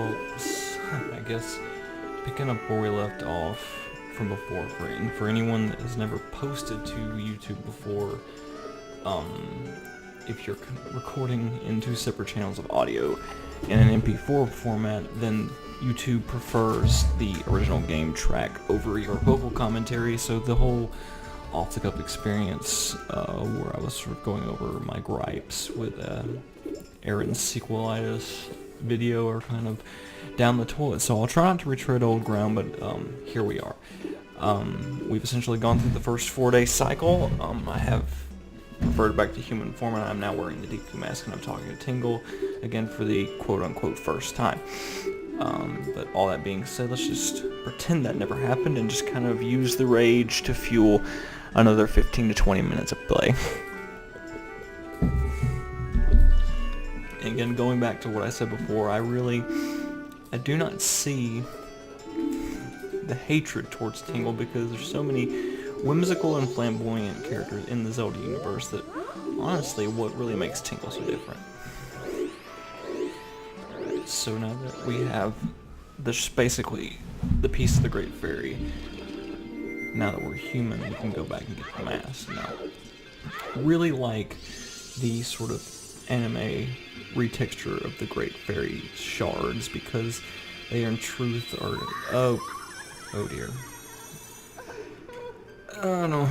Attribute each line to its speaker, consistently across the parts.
Speaker 1: well, I guess picking up where we left off from before, for anyone that has never posted to YouTube before, if you're recording in two separate channels of audio in an MP4 format, then YouTube prefers the original game track over your vocal commentary, so the whole off-the-cuff experience where I was sort of going over my gripes with Aaron's sequelitis video are kind of down the toilet, so I'll try not to retread old ground, but here we are. We've essentially gone through the first 4-day cycle. I have reverted back to human form, and I'm now wearing the DQ mask, and I'm talking to Tingle again for the quote-unquote first time. But all that being said, let's just pretend that never happened and just kind of use the rage to fuel another 15 to 20 minutes of play. And again, going back to what I said before, I do not see the hatred towards Tingle because there's so many whimsical and flamboyant characters in the Zelda universe that, honestly, what really makes Tingle so different. Alright, so now that we have this basically the piece of the Great Fairy, now that we're human, we can go back and get the mask. Now, really like the sort of anime retexture of the Great Fairy shards because they in truth are... Oh dear. I don't know.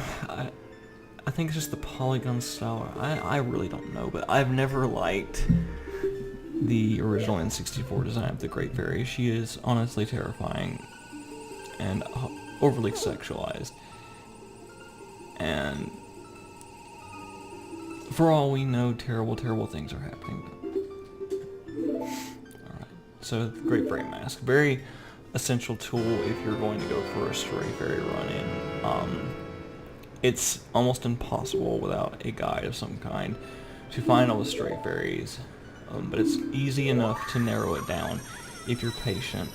Speaker 1: I think it's just the polygon style. I really don't know, but I've never liked the original N64 design of the Great Fairy. She is honestly terrifying and overly sexualized. And for all we know, terrible, terrible things are happening. Alright, so the Great Fairy Mask. Very essential tool if you're going to go for a stray fairy run-in. It's almost impossible without a guide of some kind to find all the stray fairies, but it's easy enough to narrow it down if you're patient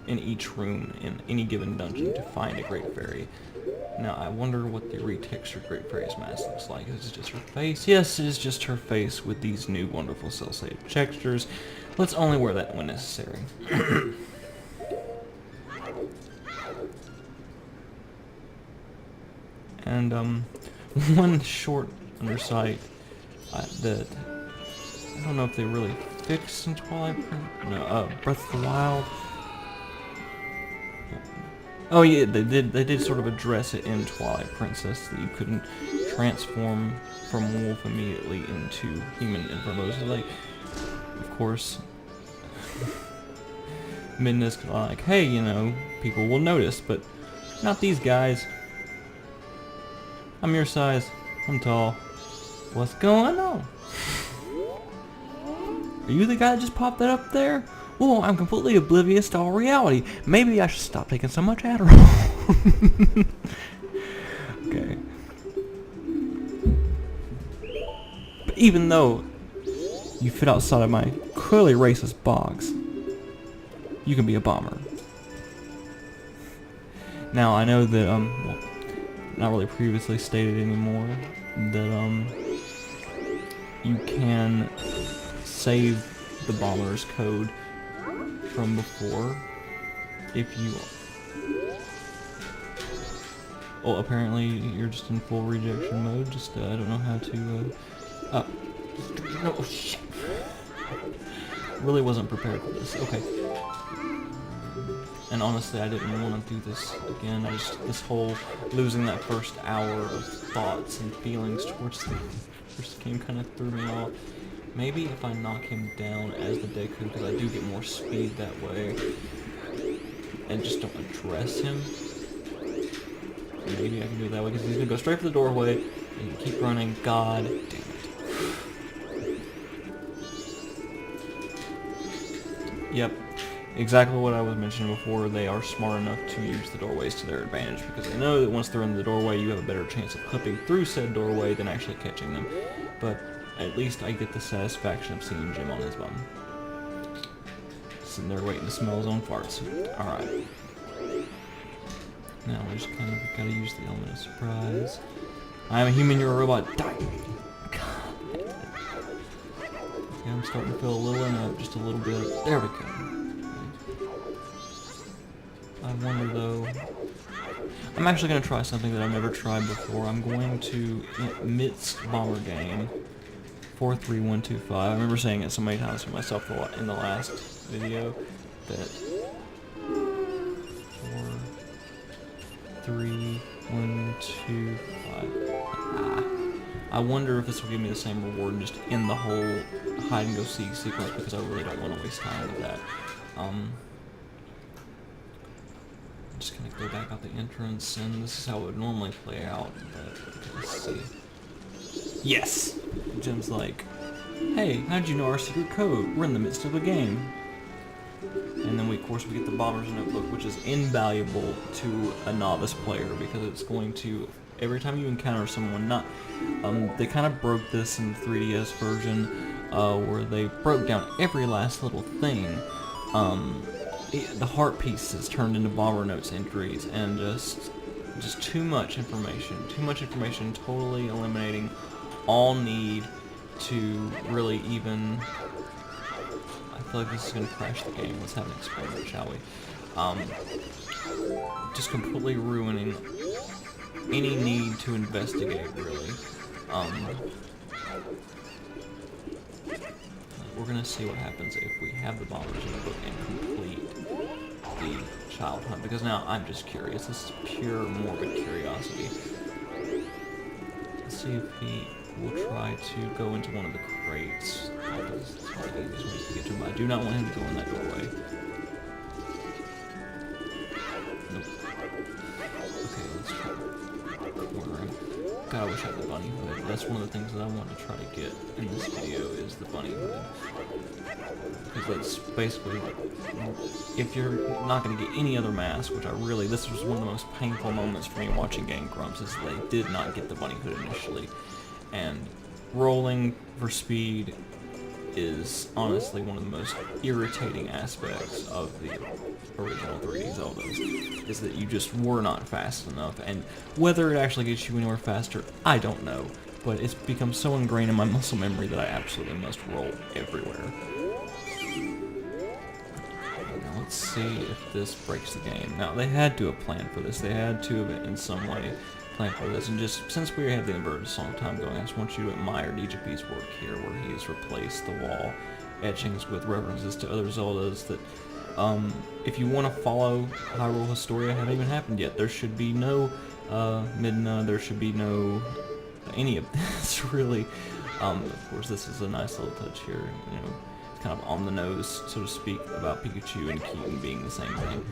Speaker 1: in each room in any given dungeon to find a Great Fairy. Now, I wonder what the retextured Great Fairy's mask looks like. Is it just her face? Yes, it is just her face with these new wonderful cel-shaded textures. Let's only wear that when necessary. And one short undersight that I don't know if they really fixed in Twilight Breath of the Wild. Oh yeah, they did sort of address it in Twilight Princess that you couldn't transform from wolf immediately into human in front of those. Like, of course, Midna's like, hey, you know, people will notice, but not these guys. I'm your size. I'm tall. What's going on? Are you the guy that just popped that up there? Well, I'm completely oblivious to all reality. Maybe I should stop taking so much Adderall. Okay. But even though you fit outside of my clearly racist box, you can be a bomber. Now, I know that, well, not really previously stated anymore, that, you can save the bomber's code from before if you... Well, apparently you're just in full rejection mode, just, I don't know how to, oh, shit. Really wasn't prepared for this, okay. And honestly, I didn't want to do this again. This whole losing that first hour of thoughts and feelings towards the first game kind of threw me off. Maybe if I knock him down as the Deku, because I do get more speed that way, and just don't address him, maybe I can do it that way, because he's going to go straight for the doorway, and keep running. God damn it. Yep. Exactly what I was mentioning before, they are smart enough to use the doorways to their advantage because they know that once they're in the doorway you have a better chance of clipping through said doorway than actually catching them. But at least I get the satisfaction of seeing Jim on his bum. Sitting there waiting to smell his own farts. Alright. Now we just kind of gotta use the element of surprise. I am a human, you're a robot. Die! God. Yeah, I'm starting to feel a little inept, just a little bit. There we go. I wonder though. I'm actually going to try something that I've never tried before. I'm going to midst bomber game 43125. I remember saying it so many times to myself in the last video that 43125. I wonder if this will give me the same reward just in the whole hide and go seek sequence, because I really don't want to waste time with that. I'm just gonna go back out the entrance, and this is how it would normally play out, but let's see. Yes! Jim's like, hey, how'd you know our secret code? We're in the midst of a game. And then of course we get the Bomber's Notebook, which is invaluable to a novice player, because it's going to, every time you encounter someone, they kind of broke this in the 3DS version, where they broke down every last little thing. The heart pieces turned into Bomber Notes entries, and just too much information, totally eliminating all need to really even. I feel like this is going to crash the game. Let's have an experiment, shall we? Just completely ruining any need to investigate, really. We're going to see what happens if we have the Bombers in the book and complete the child hunt, because now I'm just curious. This is pure morbid curiosity. Let's see if he will try to go into one of the crates. That's one of the easiest ways to get to him. I do not want him to go in that doorway. Nope. Okay, let's try to corner him. God, I wish I had the bunny hood. That's one of the things that I want to try to get in this video is the bunny hood. Because that's basically, if you're not going to get any other mask, which this was one of the most painful moments for me watching Game Grumps, is they did not get the bunny hood initially. And rolling for speed is honestly one of the most irritating aspects of the original 3D Zeldas, is that you just were not fast enough, and whether it actually gets you anywhere faster, I don't know, but it's become so ingrained in my muscle memory that I absolutely must roll everywhere. Now let's see if this breaks the game. Now they had to have planned for this, they had to have in some way planned for this, and just since we have the inverted song time going, I just want you to admire DJP's work here, where he has replaced the wall etchings with references to other Zeldas that, if you want to follow Hyrule Historia, haven't even happened yet. There should be no Midna, there should be no any of this, really. Of course, this is a nice little touch here, you know, it's kind of on the nose, so to speak, about Pikachu and Keaton being the same thing.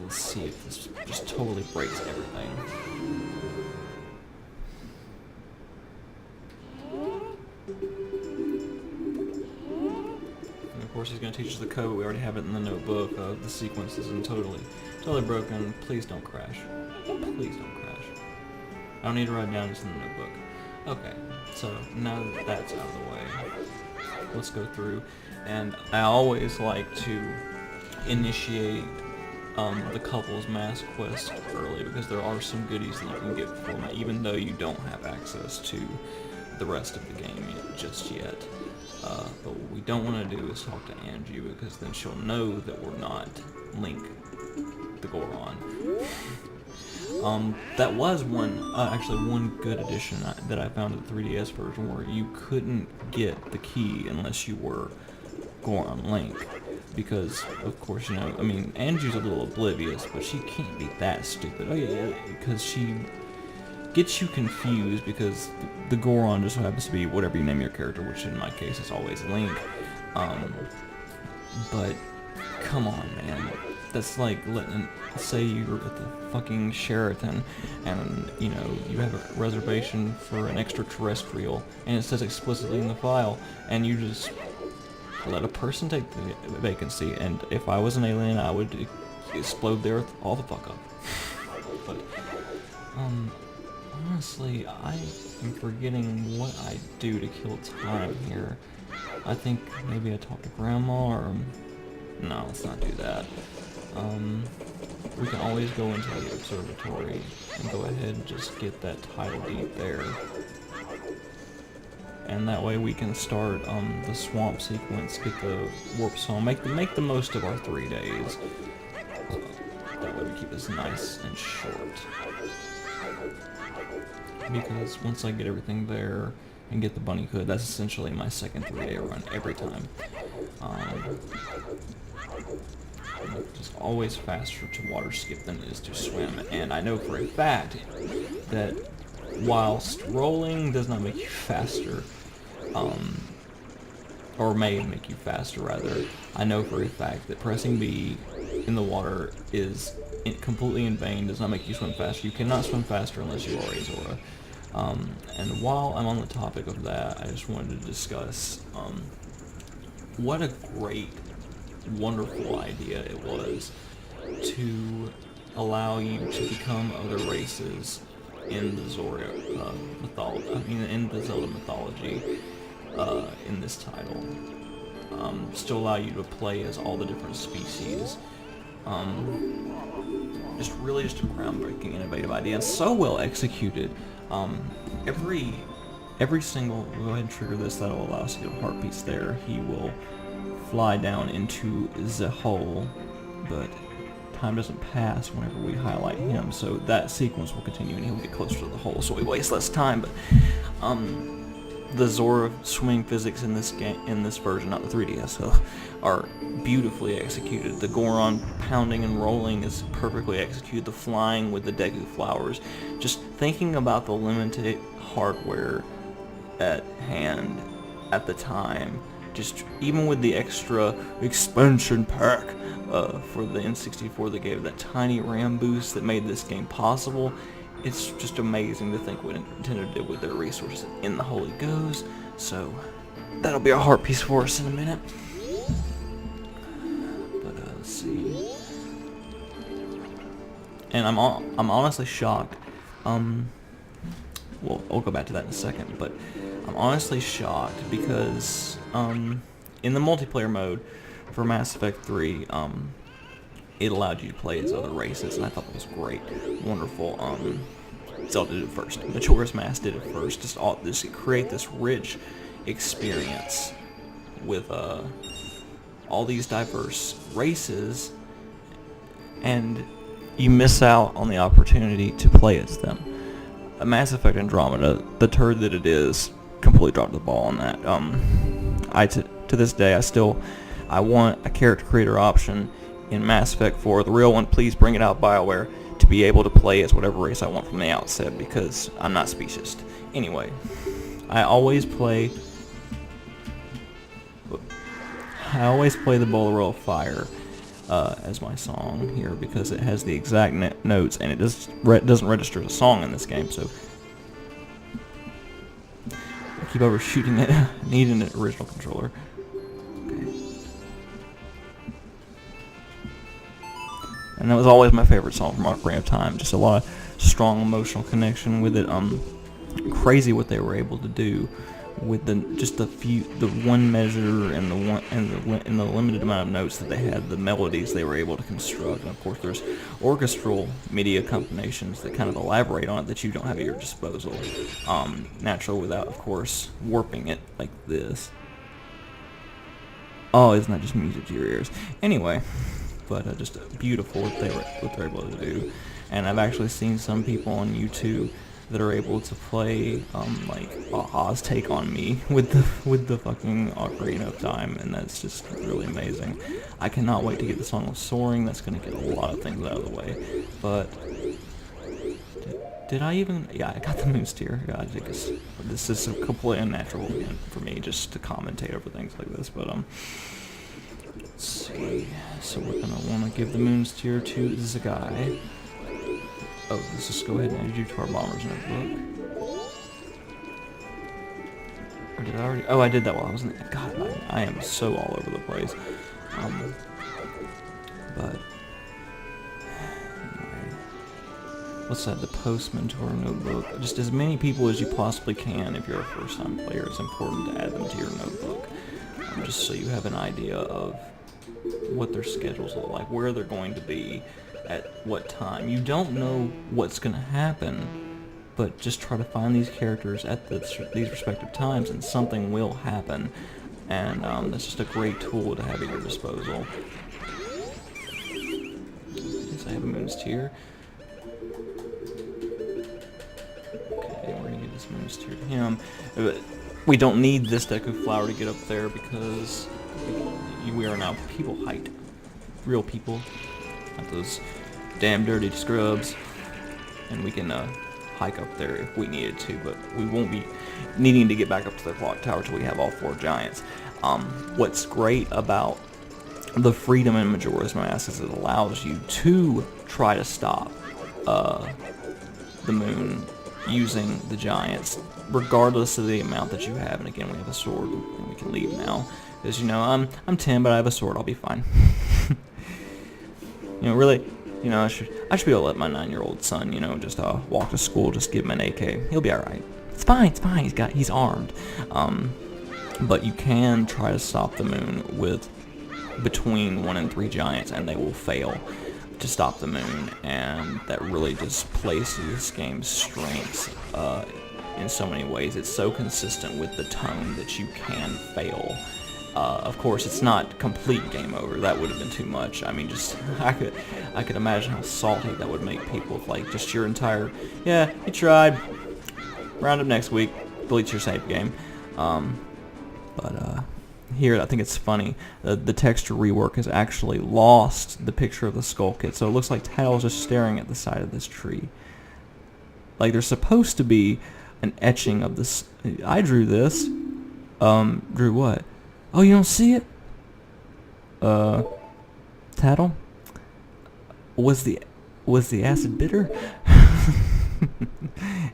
Speaker 1: Let's see if this just totally breaks everything. And of course he's going to teach us the code. We already have it in the notebook. The sequence isn't totally broken. Please don't crash. Please don't crash. I don't need to write down, it's in the notebook. Okay, so now that that's out of the way, let's go through. And I always like to initiate the couple's mask quest early, because there are some goodies that you can get from it, even though you don't have access to the rest of the game just yet. But what we don't want to do is talk to Angie, because then she'll know that we're not Link the Goron. That was actually one good addition that I found in the 3DS version, where you couldn't get the key unless you were Goron Link. Because, of course, you know, I mean, Angie's a little oblivious, but she can't be that stupid. Oh yeah, because she gets you confused, because the Goron just happens to be whatever you name your character, which in my case is always Link. But, come on, man. That's like say you're at the fucking Sheraton, and, you know, you have a reservation for an extraterrestrial, and it says explicitly in the file, and you just let a person take the vacancy, and if I was an alien, I would explode the Earth all the fuck up. But, honestly, I am forgetting what I do to kill time here. I think maybe I talk to Grandma, or... No, let's not do that. We can always go into the observatory and go ahead and just get that title deed there. And that way we can start the swamp sequence, get the warp song, make the most of our 3 days. that way we keep this nice and short. Because once I get everything there and get the bunny hood, that's essentially my second 3-day run every time. Just always faster to water skip than it is to swim, and I know for a fact that whilst rolling does not make you faster, or may make you faster rather, I know for a fact that pressing B in the water is completely in vain, does not make you swim faster. You cannot swim faster unless you are a Zora. And while I'm on the topic of that, I just wanted to discuss what a great, wonderful idea it was to allow you to become other races in the Zora mythology. I mean, in the Zelda mythology in this title. Still allow you to play as all the different species. Just a groundbreaking, innovative idea, and so well executed. Every single, we'll go ahead and trigger this, that'll allow us to get a heart piece there. He will fly down into the hole, but time doesn't pass whenever we highlight him, so that sequence will continue and he'll get closer to the hole, so we waste less time. But the Zora swimming physics in this game, in this version, not the 3DS, are beautifully executed. The Goron pounding and rolling is perfectly executed. The flying with the Deku flowers. Just thinking about the limited hardware at hand at the time, just even with the extra expansion pack for the N64 that gave that tiny RAM boost that made this game possible, it's just amazing to think what Nintendo did with their resources. In the hole he goes, so that'll be a heart piece for us in a minute. But let's see. And I'm honestly shocked. Well, I'll go back to that in a second, but I'm honestly shocked because in the multiplayer mode for Mass Effect 3, it allowed you to play as other races, and I thought that was great, wonderful. Zelda did it first. Majora's Mask did it first. Just create this rich experience with all these diverse races, and you miss out on the opportunity to play as them. Mass Effect Andromeda, the turd that it is, completely dropped the ball on that. To this day, I want a character creator option in Mass Effect 4, the real one. Please bring it out, BioWare, to be able to play as whatever race I want from the outset, because I'm not speciesist. Anyway, I always play the Bolero of Fire as my song here, because it has the exact notes, and it doesn't register as a song in this game, so I keep overshooting it. I need an original controller. And that was always my favorite song from Ocarina of Time. Just a lot of strong emotional connection with it. Crazy what they were able to do with the one measure and the limited amount of notes that they had, the melodies they were able to construct. And of course, there's orchestral MIDI combinations that kind of elaborate on it that you don't have at your disposal. Naturally, without, of course, warping it like this. Oh, isn't that just music to your ears? Anyway. But just beautiful what they're able to do. And I've actually seen some people on YouTube that are able to play like Aha's Take on Me with the fucking Ocarina of Time, and that's just really amazing. I cannot wait to get the song of Soaring. That's going to get a lot of things out of the way. But did I even? Yeah, I got the Moon's Tear. Yeah, I think this is a completely unnatural for me just to commentate over things like this. But let's see. So we're gonna want to give the Moon's Tear to the guy. Oh, let's just go ahead and add you to our Bomber's Notebook. Or did I already? Oh, I did that while I was in the... God, I am so all over the place. But anyway, let's add the Postman to our notebook. Just as many people as you possibly can. If you're a first-time player, it's important to add them to your notebook, just so you have an idea of what their schedules look like, where they're going to be, at what time. You don't know what's going to happen, but just try to find these characters at these respective times, and something will happen. And that's just a great tool to have at your disposal. I have a moons tier. Okay, we're gonna give this moons tier to him. But we don't need this Deku flower to get up there because we are now people height. Real people. Not those damn dirty scrubs. And we can hike up there if we needed to, but we won't be needing to get back up to the clock tower till we have all 4 giants. What's great about the freedom in Majora's Mask is it allows you to try to stop the moon using the giants, regardless of the amount that you have. And again, we have a sword, and we can leave now. Because, you know, I'm 10, but I have a sword, I'll be fine. You know, really, you know, I should be able to let my 9-year-old son, you know, just walk to school, just give him an AK. He'll be alright. It's fine, he's armed. But you can try to stop the moon with between 1 and 3 giants, and they will fail to stop the moon, and that really just plays to this game's strengths in so many ways. It's so consistent with the tone that you can fail. Of course, it's not complete game over. That would have been too much. I mean, just I could imagine how salty that would make people if, like, just your entire, yeah, you tried, round up next week, delete your save game. But here, I think it's funny. The texture rework has actually lost the picture of the Skull Kid, so it looks like Tails just staring at the side of this tree. Like, there's supposed to be an etching of this. I drew this. Drew what? Oh, you don't see it? Tattle? Was the acid bitter?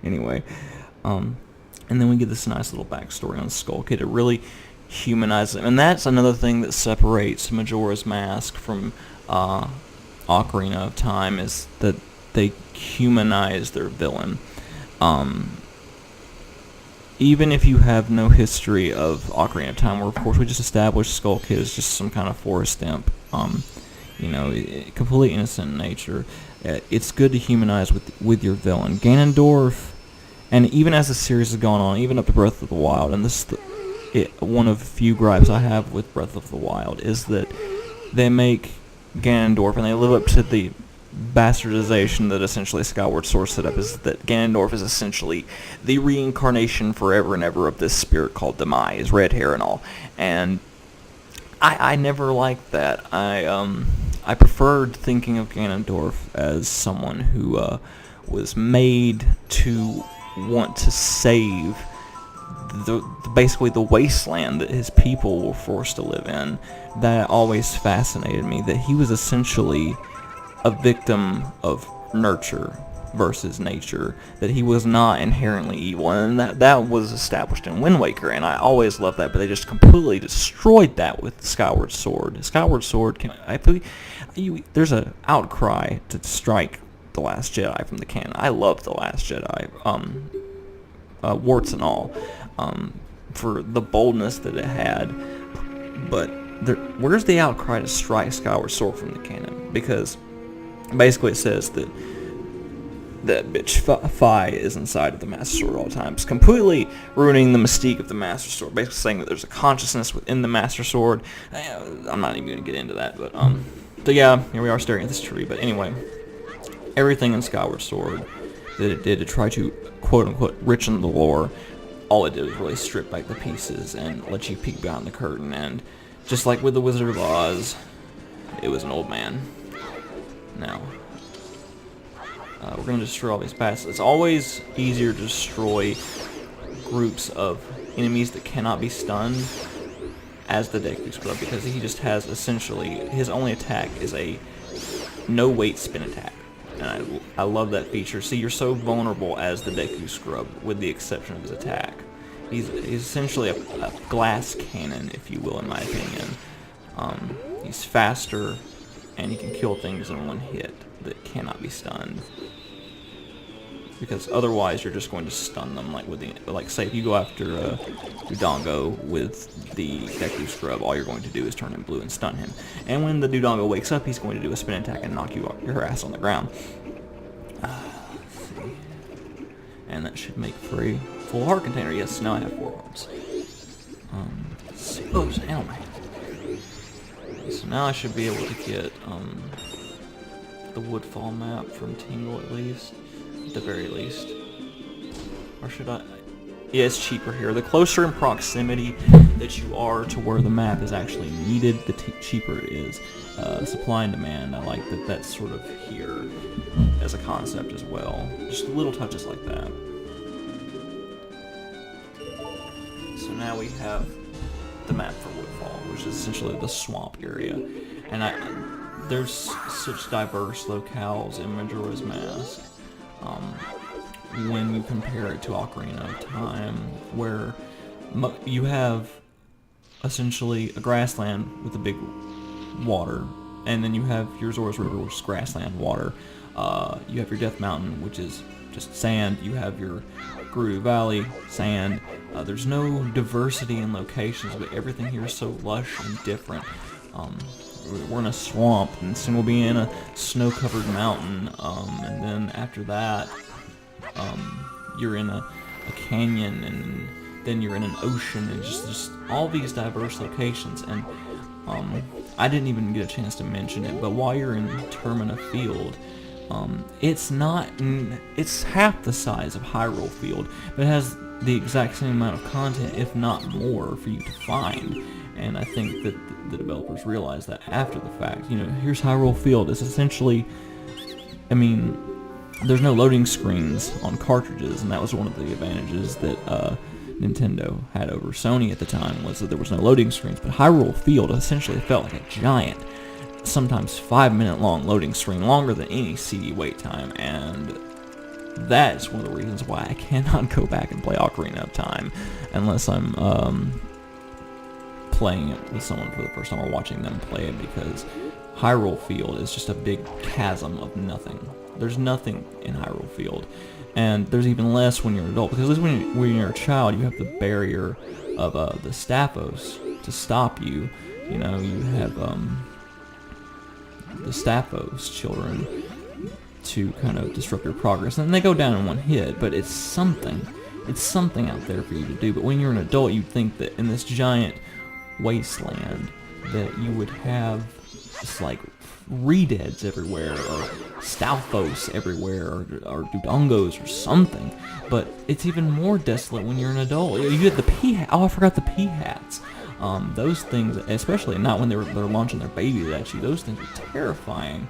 Speaker 1: Anyway, and then we get this nice little backstory on Skull Kid. It really humanizes him, and that's another thing that separates Majora's Mask from Ocarina of Time, is that they humanize their villain. Even if you have no history of Ocarina of Time, where of course we just established Skull Kid as just some kind of forest imp, you know, completely innocent in nature, it's good to humanize with your villain. Ganondorf, and even as the series has gone on, even up to Breath of the Wild, and this is one of the few gripes I have with Breath of the Wild, is that they make Ganondorf, and they live up to the bastardization that essentially Skyward Sword set up, is that Ganondorf is essentially the reincarnation forever and ever of this spirit called Demise, red hair and all. And I never liked that. I preferred thinking of Ganondorf as someone who was made to want to save basically the wasteland that his people were forced to live in. That always fascinated me, that he was essentially a victim of nurture versus nature, that he was not inherently evil, and that was established in Wind Waker, and I always loved that, but they just completely destroyed that with Skyward Sword. Skyward Sword, there's an outcry to strike The Last Jedi from the canon. I love The Last Jedi, warts and all, for the boldness that it had, but where's the outcry to strike Skyward Sword from the canon? Because basically it says that that bitch Fi is inside of the Master Sword all the time. It's completely ruining the mystique of the Master Sword, basically saying that there's a consciousness within the Master Sword. I'm not even going to get into that, but so yeah, here we are staring at this tree. But anyway, everything in Skyward Sword that it did to try to quote-unquote richen the lore, all it did was really strip back the pieces and let you peek behind the curtain. And just like with the Wizard of Oz, it was an old man. Now, we're going to destroy all these paths. It's always easier to destroy groups of enemies that cannot be stunned as the Deku Scrub, because he just has essentially, his only attack is a no-weight spin attack. And I love that feature. See, you're so vulnerable as the Deku Scrub, with the exception of his attack. He's essentially a glass cannon, if you will, in my opinion. He's faster, and he can kill things in one hit that cannot be stunned. Because otherwise, you're just going to stun them. Like say, if you go after Dodongo with the Deku Scrub, all you're going to do is turn him blue and stun him. And when the Dodongo wakes up, he's going to do a spin attack and knock your ass on the ground. Let's see. And that should make for a full heart container. Yes, now I have 4 hearts. Let's see. Oh, there's an animal. So now I should be able to get the Woodfall map from Tingle at least, at the very least. Or should I? Yeah, it's cheaper here. The closer in proximity that you are to where the map is actually needed, the cheaper it is. Supply and demand, I like that that's sort of here as a concept as well. Just little touches like that. So now we have the map for Woodfall, which is essentially the swamp area. And there's such diverse locales in Majora's Mask. When you compare it to Ocarina of Time, where you have essentially a grassland with a big water, and then you have your Zora's River, which is grassland water. You have your Death Mountain, which is just sand. You have your Gerudo Valley, sand. There's no diversity in locations, but everything here is so lush and different. We're in a swamp, and soon we'll be in a snow-covered mountain, and then after that, you're in a canyon, and then you're in an ocean, and just all these diverse locations. And I didn't even get a chance to mention it, but while you're in Termina Field, it's half the size of Hyrule Field, but it has the exact same amount of content, if not more, for you to find. And I think that the developers realized that after the fact. You know, here's Hyrule Field. It's essentially, I mean, there's no loading screens on cartridges, and that was one of the advantages that Nintendo had over Sony at the time, was that there was no loading screens. But Hyrule Field essentially felt like a giant, sometimes 5-minute long loading screen, longer than any CD wait time, and that's one of the reasons why I cannot go back and play Ocarina of Time unless I'm playing it with someone for the first time or watching them play it, because Hyrule Field is just a big chasm of nothing. There's nothing in Hyrule Field, and there's even less when you're an adult, because at least when you're a child, you have the barrier of the Staphos to stop you. You know, you have the Staphos children to kind of disrupt your progress, and they go down in one hit, but it's something out there for you to do. But when you're an adult, you'd think that in this giant wasteland that you would have just like Redeads everywhere, or Stalfos everywhere, or Dudongos or something. But it's even more desolate when you're an adult. You get the P-hat. Oh, I forgot the P-hats. Those things, especially not when they're launching their babies at you, those things are terrifying.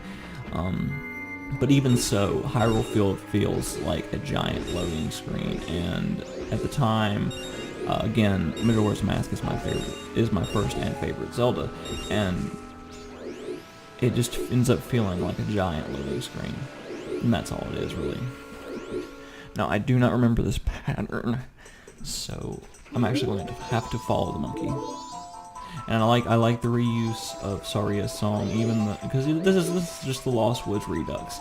Speaker 1: But even so, Hyrule Field feels like a giant loading screen, and at the time, again, Majora's Mask is my first and favorite Zelda, and it just ends up feeling like a giant loading screen, and that's all it is, really. Now, I do not remember this pattern, so I'm actually going to have to follow the monkey. And I like the reuse of Saria's song, even because this is just the Lost Woods Redux.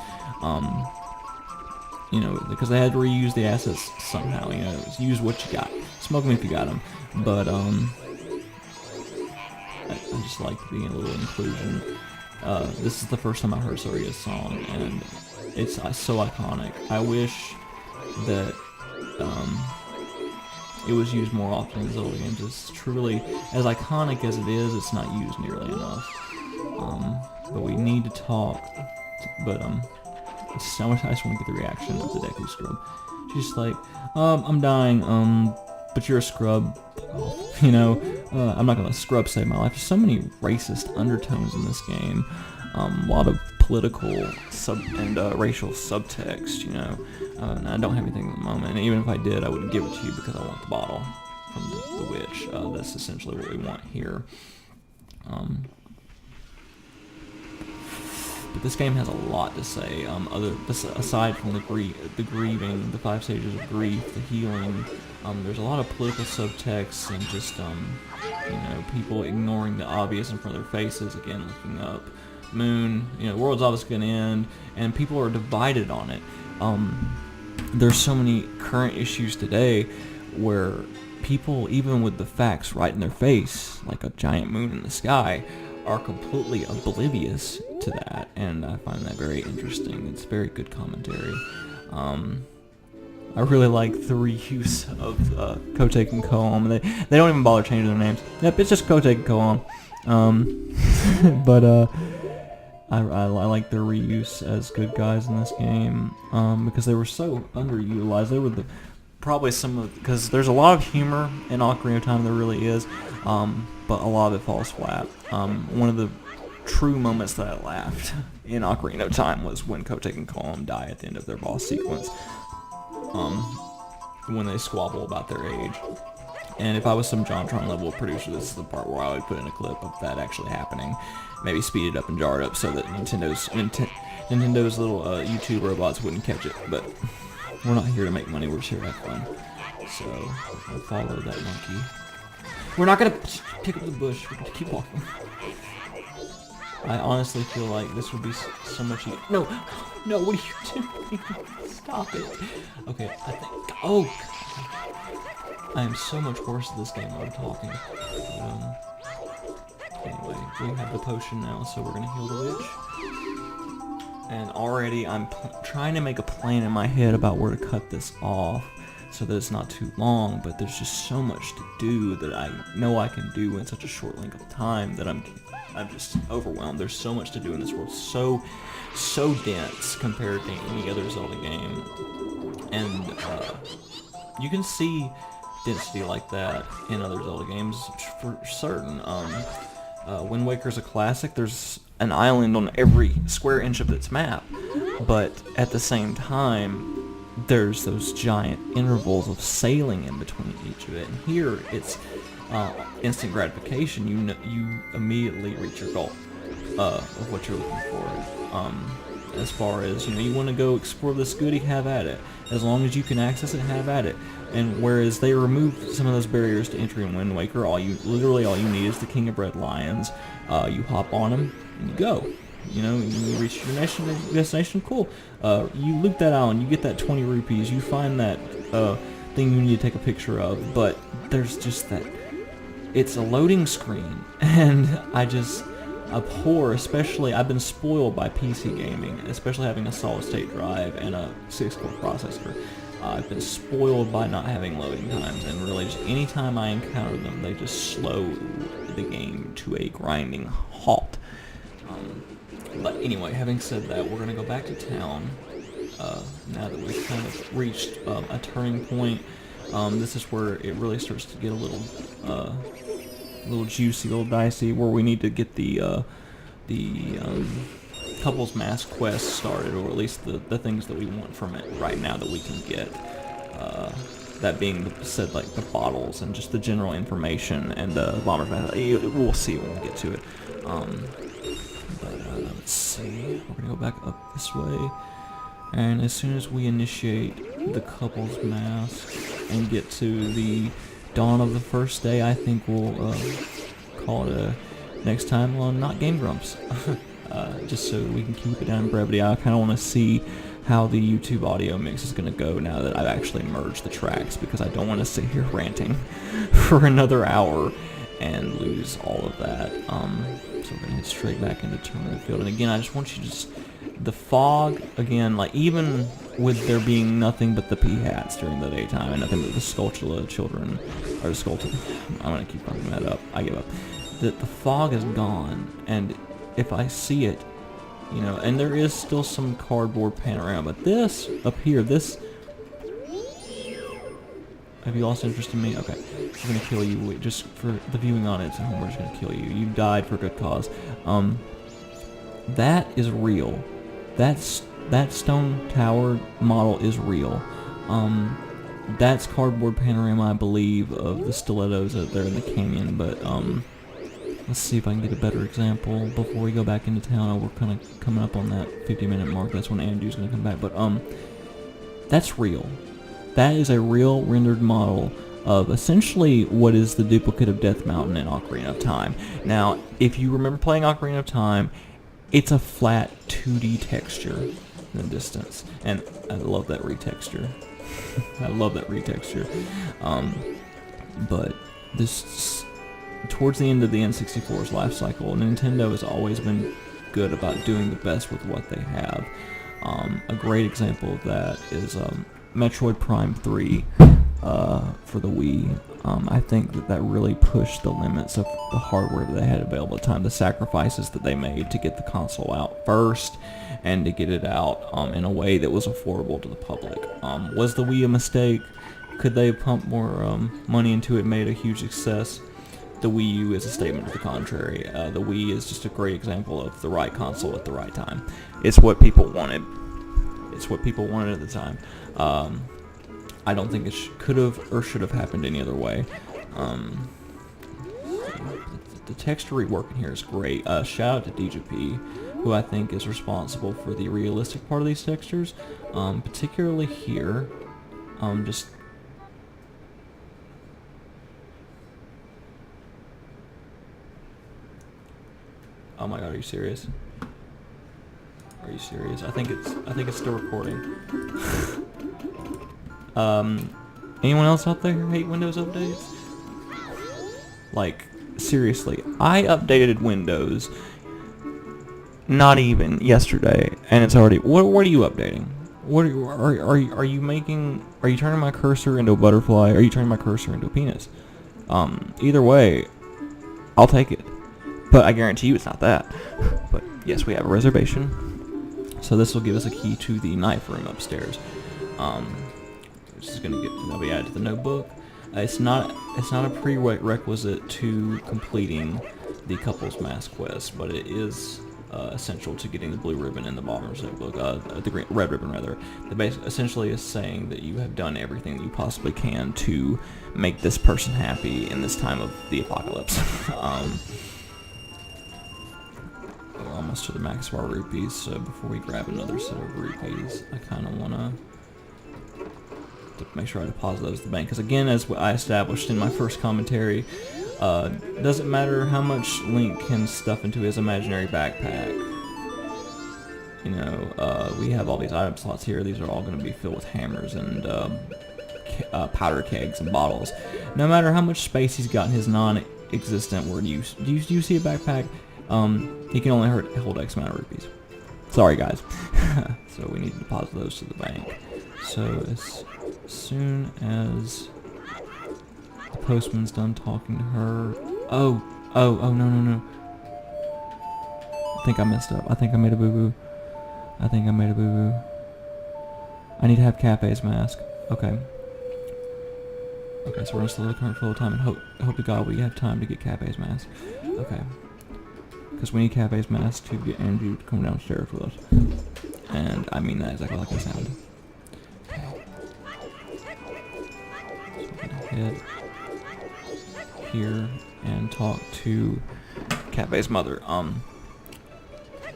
Speaker 1: You know, because they had to reuse the assets somehow. You know, use what you got, smoke them if you got them. But I just like the little inclusion. This is the first time I heard Saria's song, and it's so iconic. I wish that it was used more often in Zelda games. It's truly, as iconic as it is, it's not used nearly enough. But we need to talk. But it's so much. I just want to get the reaction of the Deku Scrub. She's like, I'm dying. But you're a scrub. You know, I'm not gonna scrub save my life. There's so many racist undertones in this game. A lot of political and racial subtext, you know. And I don't have anything at the moment, and even if I did, I wouldn't give it to you because I want the bottle from the witch. That's essentially what we want here. But this game has a lot to say. Aside from the grieving, the 5 stages of grief, the healing, there's a lot of political subtext and just you know, people ignoring the obvious in front of their faces. Again, looking up. Moon, you know, the world's obviously going to end, and people are divided on it. There's so many current issues today where people, even with the facts right in their face, like a giant moon in the sky, are completely oblivious to that, and I find that very interesting. It's very good commentary. I really like the reuse of Kotek and Koom. They don't even bother changing their names. Yep, it's just Kotek and Koom. But I like their reuse as good guys in this game, because they were so underutilized. They were probably some of, because there's a lot of humor in Ocarina of Time, there really is, but a lot of it falls flat. One of the true moments that I laughed in Ocarina of Time was when Kotek and Column die at the end of their boss sequence, when they squabble about their age. And if I was some JonTron level producer, this is the part where I would put in a clip of that actually happening. Maybe speed it up and jar it up so that Nintendo's little YouTube robots wouldn't catch it. But we're not here to make money, we're just here to have fun. So, we'll follow that monkey. We're not gonna pick up the bush, we're gonna keep walking. I honestly feel like this would be so much easier. No, what are you doing? Stop it. Okay, I think, I am so much worse at this game while I'm talking. Anyway, we have the potion now, so we're gonna heal the witch. And already I'm trying to make a plan in my head about where to cut this off so that it's not too long, but there's just so much to do that I know I can do in such a short length of time that I'm just overwhelmed. There's so much to do in this world, so dense compared to any other Zelda game. And you can see density like that in other Zelda games for certain. Wind Waker's a classic. There's an island on every square inch of its map, but at the same time there's those giant intervals of sailing in between each of it. And here it's instant gratification. You immediately reach your goal of what you're looking for. As far as, you want to go explore this goodie, have at it. As long as you can access it, have at it. And whereas they removed some of those barriers to entry in Wind Waker, literally all you need is the King of Red Lions. You hop on them and you go. You reach your destination, cool. You loot that island, you get that 20 rupees, you find that thing you need to take a picture of, but there's just that, it's a loading screen, and I just abhor, especially, I've been spoiled by PC gaming, especially having a solid state drive and a 6-core processor. I've been spoiled by not having loading times, and really just anytime I encounter them, they just slow the game to a grinding halt. But anyway, having said that, we're going to go back to town, now that we've kind of reached a turning point. This is where it really starts to get a little juicy, a little dicey, where we need to get the couples mask quest started, or at least the things that we want from it right now that we can get. That being said, like the bottles and just the general information and the bomber mask. We'll see when we get to it. Let's see. We're gonna go back up this way, and as soon as we initiate the couples mask and get to the dawn of the first day, I think we'll call it a next time on Not Game Grumps. Just so we can keep it down in brevity. I kind of want to see how the YouTube audio mix is going to go now that I've actually merged the tracks, because I don't want to sit here ranting for another hour and lose all of that. So we're going to head straight back into Tournament Field. And again, I just want you to just, the fog, again, like even with there being nothing but the P-hats during the daytime and nothing but the Skulltula children, or the Skulltula, I'm going to keep fucking that up, I give up. The fog is gone, and if I see it, and there is still some cardboard panorama, but this up here, this, have you lost interest in me? Okay, we're gonna kill you. Wait, just for the viewing audience at home, we're just gonna kill you. You died for a good cause. That is real. That stone tower model is real. That's cardboard panorama, I believe, of the stilettos out there in the canyon, but let's see if I can get a better example before we go back into town. We're kind of coming up on that 50-minute mark. That's when Andrew's going to come back. But that's real. That is a real rendered model of essentially what is the duplicate of Death Mountain in Ocarina of Time. Now, if you remember playing Ocarina of Time, it's a flat 2D texture in the distance. And I love that retexture. I love that retexture. But this, towards the end of the N64's life cycle, Nintendo has always been good about doing the best with what they have. A great example of that is Metroid Prime 3. for the Wii. I think that really pushed the limits of the hardware that they had available at the time, the sacrifices that they made to get the console out first and to get it out in a way that was affordable to the public. Was the Wii a mistake? Could they have pumped more money into it, made a huge success? The Wii U is a statement to the contrary. The Wii is just a great example of the right console at the right time. It's what people wanted. It's what people wanted at the time. I don't think it could have or should have happened any other way. The texture rework in here is great. Shout out to DJP, who I think is responsible for the realistic part of these textures, particularly here. Just oh my god, are you serious? Are you serious? I think it's still recording. Anyone else out there hate Windows updates? Like, seriously, I updated Windows not even yesterday, and it's already. What are you updating? What are you making? Are you turning my cursor into a butterfly? Are you turning my cursor into a penis? Either way, I'll take it. But I guarantee you it's not that. But yes, we have a reservation. So this will give us a key to the knife room upstairs. Which is that'll be added to the notebook. It's not a prerequisite to completing the couple's mask quest, but it is essential to getting the blue ribbon in the bomber's notebook. The red ribbon rather. The essentially is saying that you have done everything that you possibly can to make this person happy in this time of the apocalypse. We're almost to the max of our rupees, so before we grab another set of rupees, I kind of want to make sure I deposit those to the bank. Because again, as I established in my first commentary, doesn't matter how much Link can stuff into his imaginary backpack. You know, we have all these item slots here. These are all going to be filled with hammers and powder kegs and bottles. No matter how much space he's got in his non-existent word use. Do you see a backpack? He can only hold X amount of rupees. Sorry, guys. So we need to deposit those to the bank. So as soon as the postman's done talking to her... Oh, no. I think I messed up. I think I made a boo-boo. I need to have Cafe's mask. Okay. Okay, so we're gonna slow the current flow of time and hope to God we have time to get Cafe's mask. Okay. Because we need Cafe's mask to get Andrew to come downstairs with us. And I mean that exactly like I sounded. Head here and talk to Cafe's mother.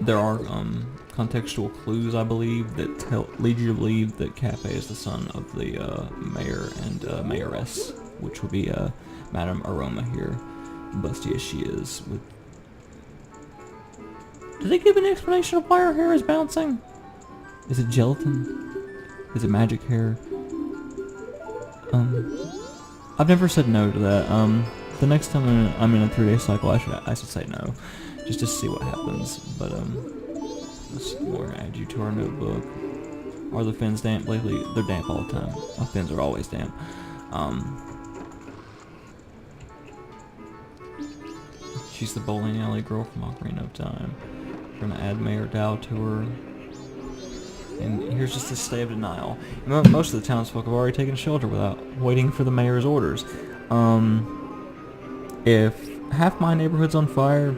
Speaker 1: There are contextual clues, I believe, that lead you to believe that Cafe is the son of the mayor and mayoress, which would be Madame Aroma here, busty as she is. Did they give an explanation of why her hair is bouncing? Is it gelatin? Is it magic hair? I've never said no to that. The next time I'm in a 3-day cycle, I should say no, just to see what happens. But we're gonna add you to our notebook. Are the fins damp lately? They're damp all the time. My fins are always damp. She's the bowling alley girl from Ocarina of Time. We're gonna add Mayor Dow to her. And here's just a stay of denial. Most of the townsfolk have already taken shelter without waiting for the mayor's orders. If half my neighborhood's on fire,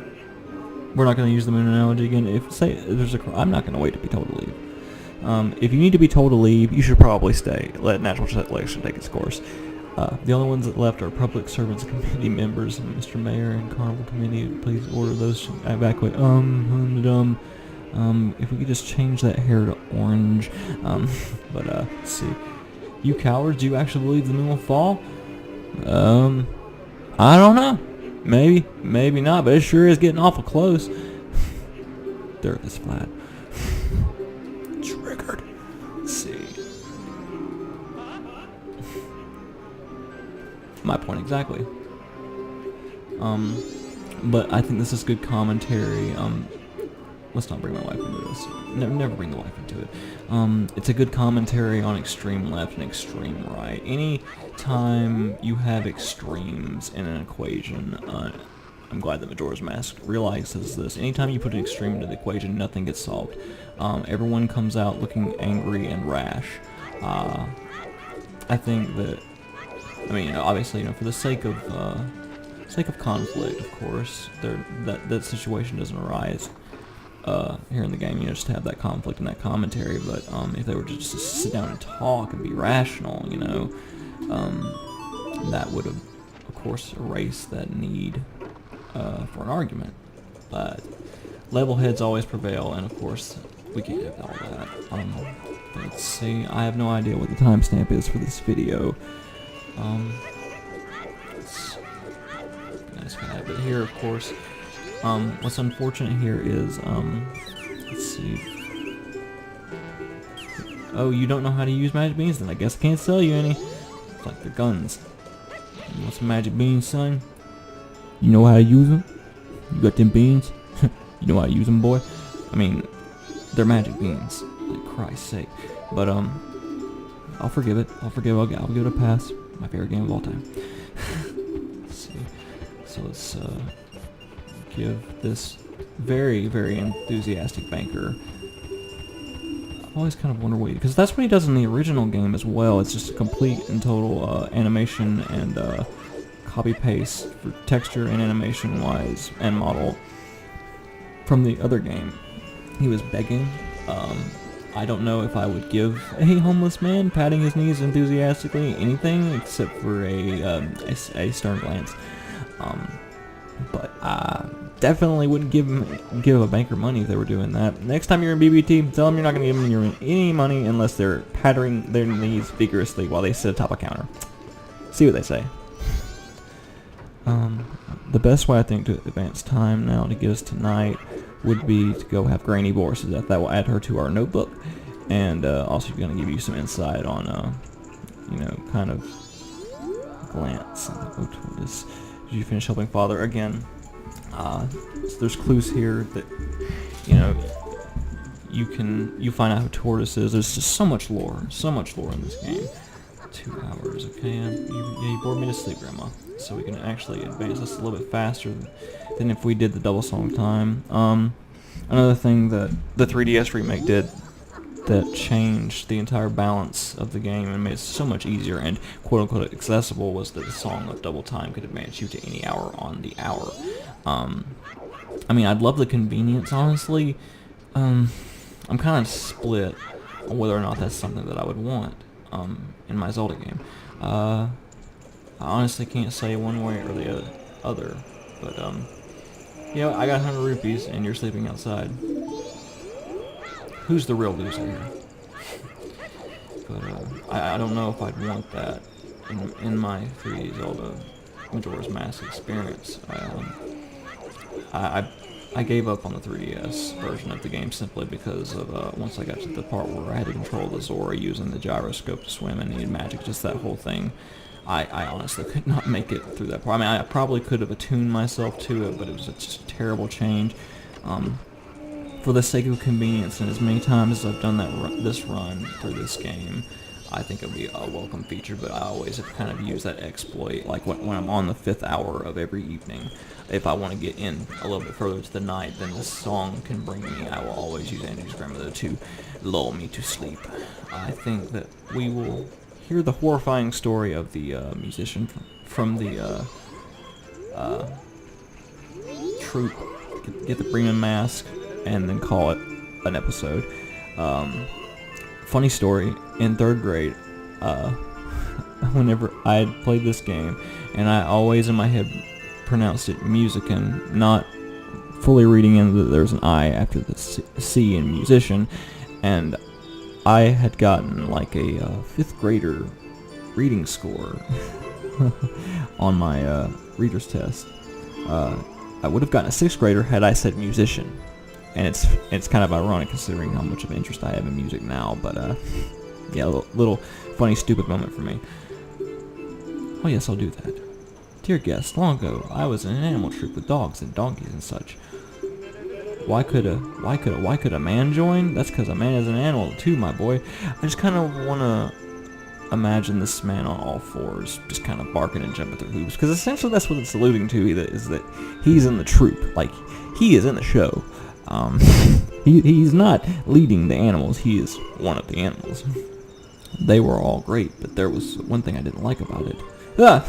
Speaker 1: we're not going to use the moon analogy again. I'm not going to wait to be told to leave. If you need to be told to leave, you should probably stay. Let natural selection take its course. The only ones that left are public servants and committee members. Mr. Mayor and Carnival Committee, please order those to evacuate. If we could just change that hair to orange. But let's see. You cowards, do you actually believe the moon will fall? I don't know. Maybe not, but it sure is getting awful close. The earth is flat. Triggered. Let's see. My point exactly. But I think this is good commentary. let's not bring my wife into this. Never bring the wife into it. It's a good commentary on extreme left and extreme right. Any time you have extremes in an equation, I'm glad that Majora's Mask realizes this. Anytime you put an extreme into the equation, nothing gets solved. Everyone comes out looking angry and rash. I think that, I mean, obviously, for the sake of conflict, of course, that situation doesn't arise here in the game. Just to have that conflict and that commentary. But if they were to just sit down and talk and be rational, that would have, of course, erased that need for an argument. But level heads always prevail, and of course, we can't have all that. Let's see. I have no idea what the timestamp is for this video. But here, of course, what's unfortunate here is, let's see. Oh, you don't know how to use magic beans? Then I guess I can't sell you any. It's like they're guns. You want some magic beans, son? You know how to use them? You got them beans? You know how to use them, boy? I mean, they're magic beans. Like Christ's sake. But I'll forgive it. I'll give it a pass. My favorite game of all time. Let's see. So let's give this very, very enthusiastic banker. I've always kind of wondered because that's what he does in the original game as well. It's just a complete and total animation and copy paste for texture and animation wise and model from the other game. He was begging. I don't know if I would give a homeless man patting his knees enthusiastically anything except for a stern glance. But I definitely wouldn't give a banker money if they were doing that. Next time you're in BBT, tell them you're not going to give them any money unless they're patting their knees vigorously while they sit atop a counter. See what they say. The best way I think to advance time now to get us tonight would be to go have Granny Boris. That will add her to our notebook, and also going to give you some insight on, kind of glance. Did you finish helping Father again? So there's clues here that you find out who Tortoise is. There's just so much lore in this game. 2 hours, okay. You bored me to sleep, Grandma. So we can actually advance this a little bit faster than if we did the double song time. Another thing that the 3DS remake did that changed the entire balance of the game and made it so much easier and quote-unquote accessible was that the song of double time could advance you to any hour on the hour. I mean, I'd love the convenience, honestly. I'm kind of split on whether or not that's something that I would want in my Zelda game. I honestly can't say one way or the other, but I got 100 rupees and you're sleeping outside. Who's the real loser here? But I don't know if I'd want that in my 3D Zelda Majora's Mask experience. I gave up on the 3DS version of the game simply because of once I got to the part where I had to control the Zora using the gyroscope to swim and needed magic, just that whole thing. I honestly could not make it through that part. I mean, I probably could have attuned myself to it, but it was just a terrible change. For the sake of convenience, and as many times as I've done this run through this game, I think it would be a welcome feature, but I always have kind of used that exploit, like when I'm on the 5th hour of every evening. If I want to get in a little bit further to the night than this song can bring me, I will always use Andrew's grandmother to lull me to sleep. I think that we will hear the horrifying story of the musician from the troupe, get the Bremen mask, and then call it an episode. Funny story, in 3rd grade, whenever I had played this game, and I always in my head pronounced it musician, not fully reading in that there's an I after the C in musician, and I had gotten like a 5th grader reading score on my reader's test. I would have gotten a 6th grader had I said musician. And it's kind of ironic considering how much of an interest I have in music now, but yeah, a little funny, stupid moment for me. Oh yes, I'll do that. Dear guest, long ago, I was in an animal troupe with dogs and donkeys and such. why could a man join? That's because a man is an animal too, my boy. I just kind of want to imagine this man on all fours, just kind of barking and jumping through hoops, because essentially that's what it's alluding to, is that he's in the troop. Like, he is in the show. He's not leading the animals. He is one of the animals. They were all great, but there was one thing I didn't like about it. Ah!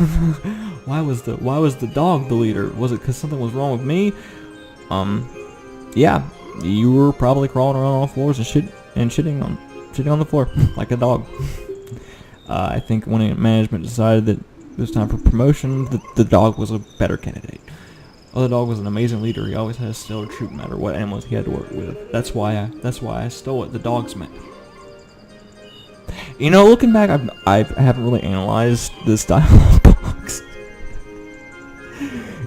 Speaker 1: Why was the dog the leader? Was it because something was wrong with me? Yeah, you were probably crawling around on all floors and shitting on the floor like a dog. I think when management decided that it was time for promotion, the dog was a better candidate. Oh, the dog was an amazing leader. He always had a stellar troop, no matter what animals he had to work with. That's why I stole it. The dog's meant. You know, looking back, I haven't really analyzed this dialogue box.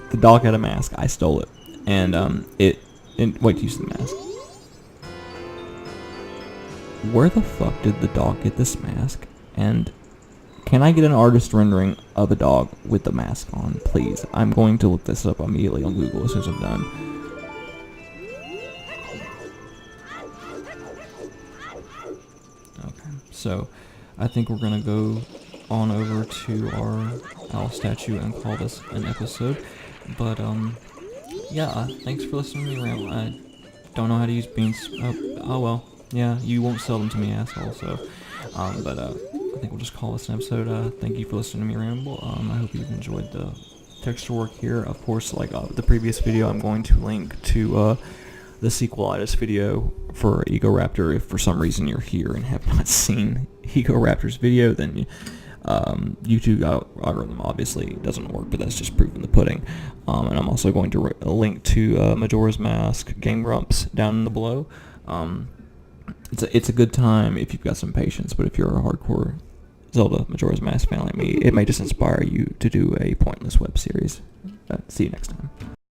Speaker 1: The dog had a mask. I stole it, and wait, to use the mask. Where the fuck did the dog get this mask? And can I get an artist rendering of a dog with the mask on, please? I'm going to look this up immediately on Google as soon as I'm done. Okay, so I think we're gonna go on over to our owl statue and call this an episode. But yeah, thanks for listening to me ramble. I don't know how to use beans. Oh well, yeah, you won't sell them to me, asshole. So, but I think we'll just call this an episode. Thank you for listening to me ramble. I hope you've enjoyed the texture work here. Of course, like the previous video, I'm going to link to the sequelitis video for Egoraptor. If for some reason you're here and have not seen Egoraptor's video, then YouTube algorithm obviously doesn't work, but that's just proof in the pudding. And I'm also going to link to Majora's Mask Game Grumps down in the below. It's a good time if you've got some patience, but if you're a hardcore Zelda Majora's Mask fan like me, it may just inspire you to do a pointless web series. See you next time.